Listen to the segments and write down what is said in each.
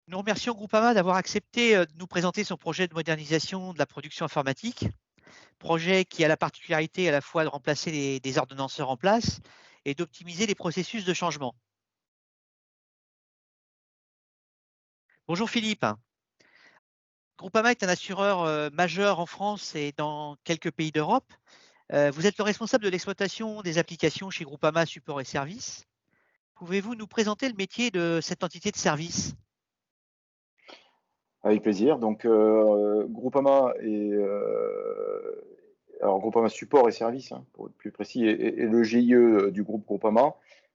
Nous remercions Groupama d'avoir accepté de nous présenter son projet de modernisation de la production informatique, projet qui a la particularité à la fois de remplacer des ordonnanceurs en place et d'optimiser les processus de changement. Bonjour Philippe. Groupama est un assureur majeur en France et dans quelques pays d'Europe. Vous êtes le responsable de l'exploitation des applications chez Groupama Support et Services. Pouvez-vous nous présenter le métier de cette entité de service? Avec plaisir. Donc, Groupama alors Groupama Support et Services, hein, pour être plus précis, est le GIE du groupe Groupama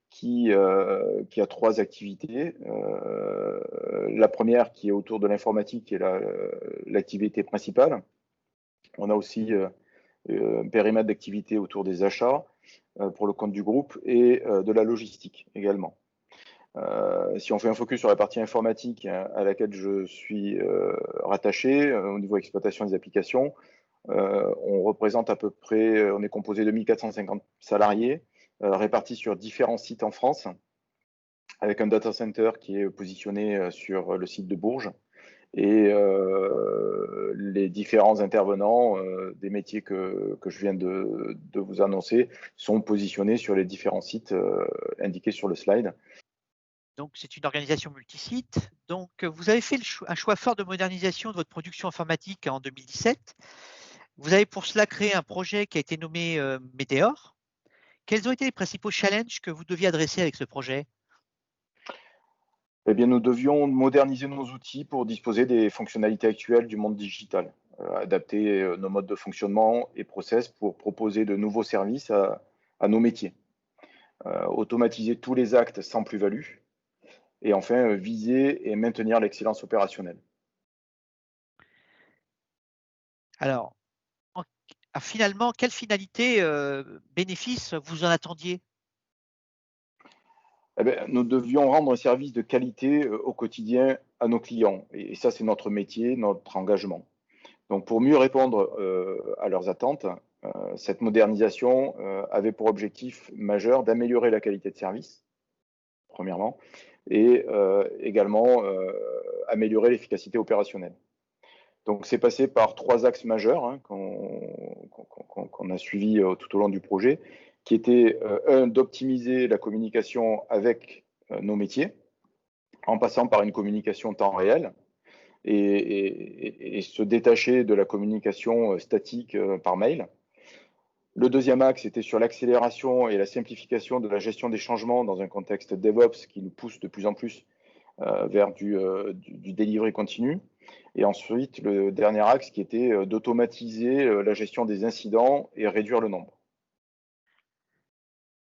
qui a trois activités. La première qui est autour de l'informatique, qui est l'activité principale. On a aussi un périmètre d'activité autour des achats pour le compte du groupe et de la logistique également. Si on fait un focus sur la partie informatique à laquelle je suis rattaché au niveau exploitation des applications, on représente à peu près, on est composé de 1450 salariés répartis sur différents sites en France, avec un data center qui est positionné sur le site de Bourges et les différents intervenants des métiers que je viens de vous annoncer sont positionnés sur les différents sites indiqués sur le slide. Donc, c'est une organisation multisite. Donc, vous avez fait un choix fort de modernisation de votre production informatique en 2017. Vous avez pour cela créé un projet qui a été nommé Météor. Quels ont été les principaux challenges que vous deviez adresser avec ce projet? Eh bien, nous devions moderniser nos outils pour disposer des fonctionnalités actuelles du monde digital, adapter nos modes de fonctionnement et process pour proposer de nouveaux services à nos métiers, automatiser tous les actes sans plus-value et enfin viser et maintenir l'excellence opérationnelle. Alors, en- finalement, quelle finalité, bénéfice vous en attendiez? Eh bien, nous devions rendre un service de qualité au quotidien à nos clients et ça, c'est notre métier, notre engagement. Donc, pour mieux répondre à leurs attentes, cette modernisation avait pour objectif majeur d'améliorer la qualité de service, premièrement, et également améliorer l'efficacité opérationnelle. Donc, c'est passé par trois axes majeurs hein, qu'on a suivis tout au long du projet, qui étaient un, d'optimiser la communication avec nos métiers, en passant par une communication temps réel, et se détacher de la communication statique par mail. Le deuxième axe était sur l'accélération et la simplification de la gestion des changements dans un contexte DevOps qui nous pousse de plus en plus vers du delivery continu. Et ensuite, le dernier axe qui était d'automatiser la gestion des incidents et réduire le nombre.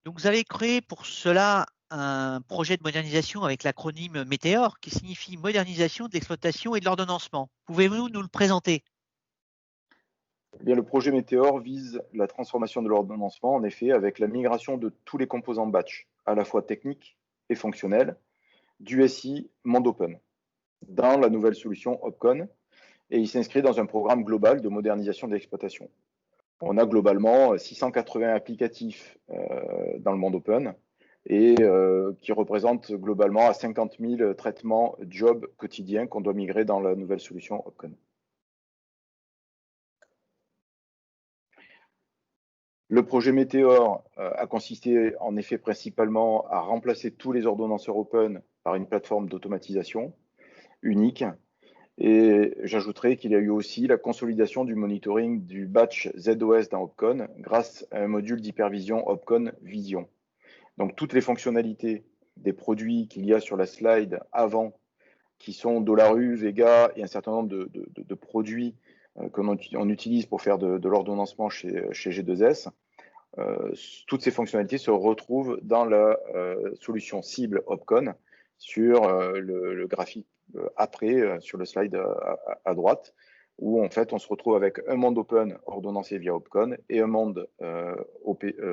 Donc, vous avez créé pour cela un projet de modernisation avec l'acronyme Météor, qui signifie modernisation de l'exploitation et de l'ordonnancement. Pouvez-vous nous le présenter? Eh bien, le projet Météor vise la transformation de l'ordonnancement, en effet, avec la migration de tous les composants batch, à la fois techniques et fonctionnels, du SI Monde Open, dans la nouvelle solution Opcon, et il s'inscrit dans un programme global de modernisation de l'exploitation. On a globalement 680 applicatifs dans le monde open et qui représentent globalement à 50 000 traitements jobs quotidiens qu'on doit migrer dans la nouvelle solution Opcon. Le projet Météor a consisté en effet principalement à remplacer tous les ordonnanceurs open par une plateforme d'automatisation unique. Et j'ajouterai qu'il y a eu aussi la consolidation du monitoring du batch ZOS dans Opcon grâce à un module d'hypervision Opcon Vision. Donc toutes les fonctionnalités des produits qu'il y a sur la slide avant, qui sont DollaRU, Vega et un certain nombre de produits qu'on utilise pour faire de l'ordonnancement chez G2S, toutes ces fonctionnalités se retrouvent dans la solution cible Opcon sur le graphique après, sur le slide à droite, où en fait on se retrouve avec un monde open ordonnancé via Opcon et un monde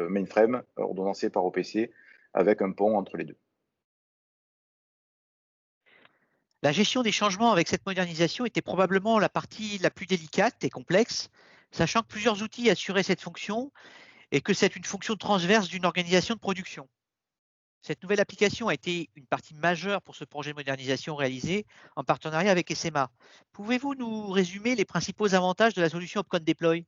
mainframe ordonnancé par OPC avec un pont entre les deux. La gestion des changements avec cette modernisation était probablement la partie la plus délicate et complexe, sachant que plusieurs outils assuraient cette fonction et que c'est une fonction transverse d'une organisation de production. Cette nouvelle application a été une partie majeure pour ce projet de modernisation réalisé en partenariat avec SMA. Pouvez-vous nous résumer les principaux avantages de la solution Opcon Deploy?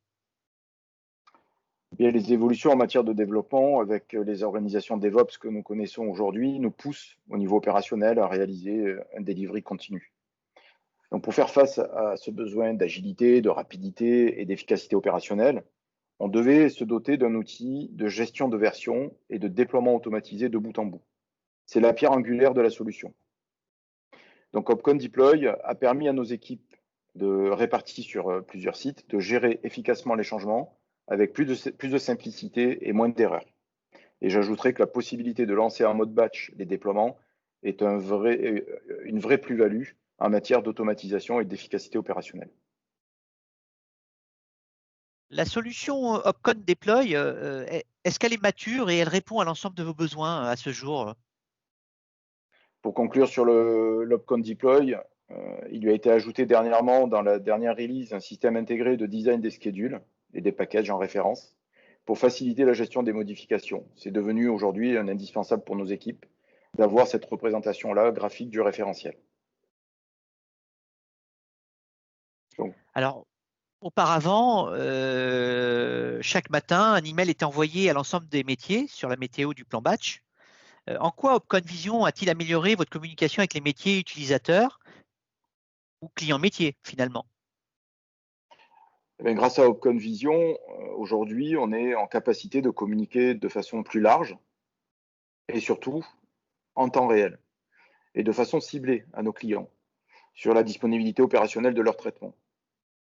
Bien, les évolutions en matière de développement avec les organisations DevOps que nous connaissons aujourd'hui nous poussent au niveau opérationnel à réaliser un delivery continu. Donc, pour faire face à ce besoin d'agilité, de rapidité et d'efficacité opérationnelle, on devait se doter d'un outil de gestion de version et de déploiement automatisé de bout en bout. C'est la pierre angulaire de la solution. Donc, Opcon Deploy a permis à nos équipes réparties sur plusieurs sites de gérer efficacement les changements avec plus de simplicité et moins d'erreurs. Et j'ajouterai que la possibilité de lancer en mode batch les déploiements est une vraie plus-value en matière d'automatisation et d'efficacité opérationnelle. La solution Opcon Deploy, est-ce qu'elle est mature et elle répond à l'ensemble de vos besoins à ce jour? Pour conclure sur l'Opcon Deploy, il lui a été ajouté dernièrement dans la dernière release un système intégré de design des schedules et des packages en référence pour faciliter la gestion des modifications. C'est devenu aujourd'hui un indispensable pour nos équipes d'avoir cette représentation-là graphique du référentiel. Donc, Alors, auparavant, chaque matin, un email était envoyé à l'ensemble des métiers sur la météo du plan batch. En quoi Opcon Vision a-t-il amélioré votre communication avec les métiers utilisateurs ou clients métiers finalement? eh bien, grâce à Opcon Vision, aujourd'hui, on est en capacité de communiquer de façon plus large et surtout en temps réel et de façon ciblée à nos clients sur la disponibilité opérationnelle de leur traitement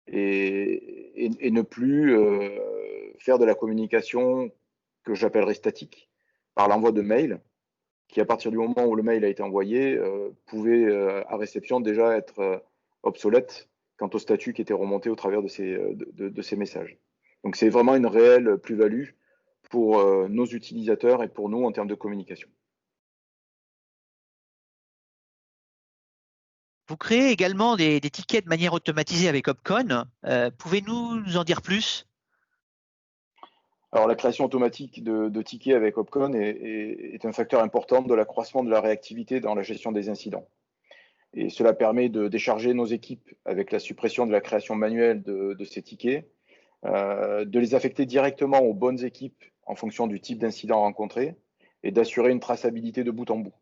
et ne plus faire de la communication que j'appellerais statique par l'envoi de mails qui, à partir du moment où le mail a été envoyé, pouvait à réception déjà être obsolète quant au statut qui était remonté au travers de ces messages. Donc c'est vraiment une réelle plus-value pour nos utilisateurs et pour nous en termes de communication. Vous créez également des tickets de manière automatisée avec Opcon. Pouvez-vous nous en dire plus? Alors la création automatique de tickets avec Opcon est un facteur important de l'accroissement de la réactivité dans la gestion des incidents. Et cela permet de décharger nos équipes avec la suppression de la création manuelle de ces tickets, de les affecter directement aux bonnes équipes en fonction du type d'incident rencontré et d'assurer une traçabilité de bout en bout.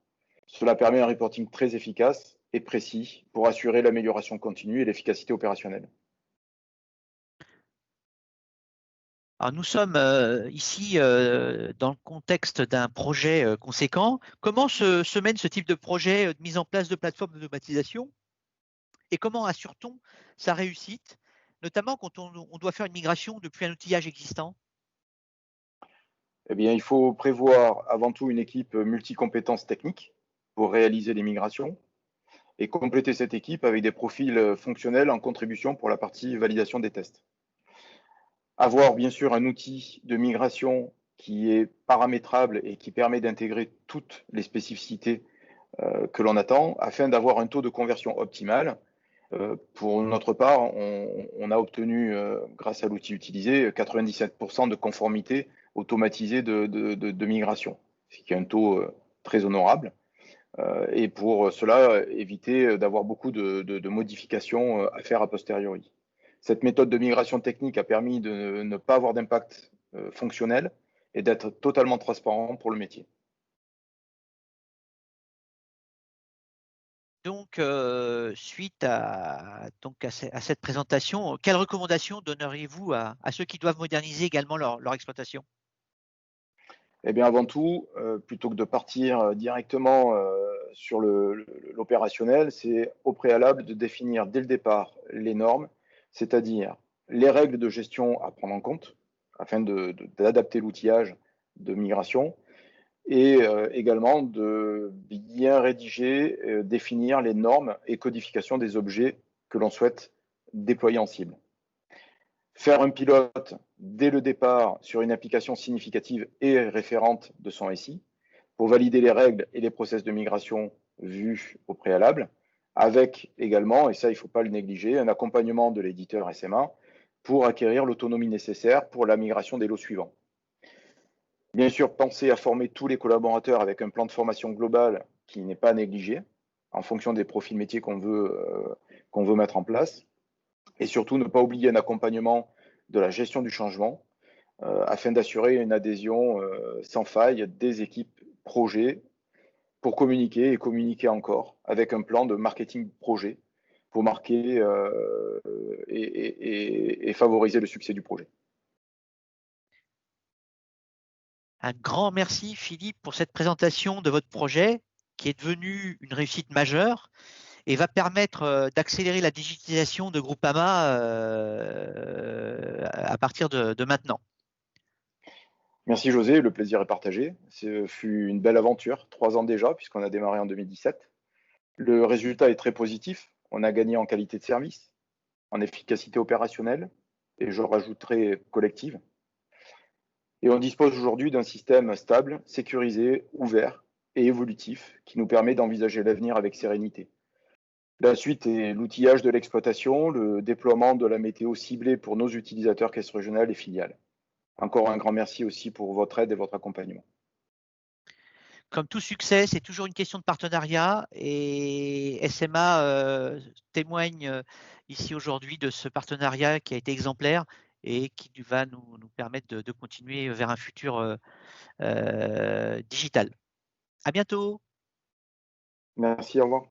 Cela permet un reporting très efficace et précis pour assurer l'amélioration continue et l'efficacité opérationnelle. Alors nous sommes ici dans le contexte d'un projet conséquent. Comment se mène ce type de projet de mise en place de plateformes d'automatisation et comment assure-t-on sa réussite, notamment quand on doit faire une migration depuis un outillage existant? Eh bien, il faut prévoir avant tout une équipe multicompétences techniques pour réaliser les migrations et compléter cette équipe avec des profils fonctionnels en contribution pour la partie validation des tests. Avoir bien sûr un outil de migration qui est paramétrable et qui permet d'intégrer toutes les spécificités que l'on attend afin d'avoir un taux de conversion optimal. Pour notre part, on a obtenu, grâce à l'outil utilisé, 97% de conformité automatisée de migration, ce qui est un taux très honorable. Et pour cela, éviter d'avoir beaucoup de modifications à faire a posteriori. Cette méthode de migration technique a permis de ne pas avoir d'impact fonctionnel et d'être totalement transparent pour le métier. Donc, suite à cette présentation, quelles recommandations donneriez-vous à ceux qui doivent moderniser également leur exploitation? Eh bien, avant tout, plutôt que de partir directement sur l'opérationnel, c'est au préalable de définir dès le départ les normes, c'est-à-dire les règles de gestion à prendre en compte afin d'adapter l'outillage de migration et également de bien rédiger, définir les normes et codification des objets que l'on souhaite déployer en cible. Faire un pilote dès le départ sur une application significative et référente de son SI pour valider les règles et les process de migration vus au préalable, avec également, et ça il ne faut pas le négliger, un accompagnement de l'éditeur SMA pour acquérir l'autonomie nécessaire pour la migration des lots suivants. Bien sûr, penser à former tous les collaborateurs avec un plan de formation global qui n'est pas négligé en fonction des profils métiers qu'on veut mettre en place. Et surtout, ne pas oublier un accompagnement de la gestion du changement afin d'assurer une adhésion sans faille des équipes projets pour communiquer et communiquer encore avec un plan de marketing projet pour marquer et favoriser le succès du projet. Un grand merci Philippe pour cette présentation de votre projet qui est devenu une réussite majeure et va permettre d'accélérer la digitalisation de Groupama à partir de maintenant. Merci José, le plaisir est partagé. Ce fut une belle aventure, 3 ans déjà, puisqu'on a démarré en 2017. Le résultat est très positif. On a gagné en qualité de service, en efficacité opérationnelle, et je rajouterai collective. Et on dispose aujourd'hui d'un système stable, sécurisé, ouvert et évolutif qui nous permet d'envisager l'avenir avec sérénité. La suite est l'outillage de l'exploitation, le déploiement de la météo ciblée pour nos utilisateurs caisses régionales et filiales. Encore un grand merci aussi pour votre aide et votre accompagnement. Comme tout succès, c'est toujours une question de partenariat et SMA témoigne ici aujourd'hui de ce partenariat qui a été exemplaire et qui va nous permettre de continuer vers un futur digital. À bientôt. Merci, au revoir.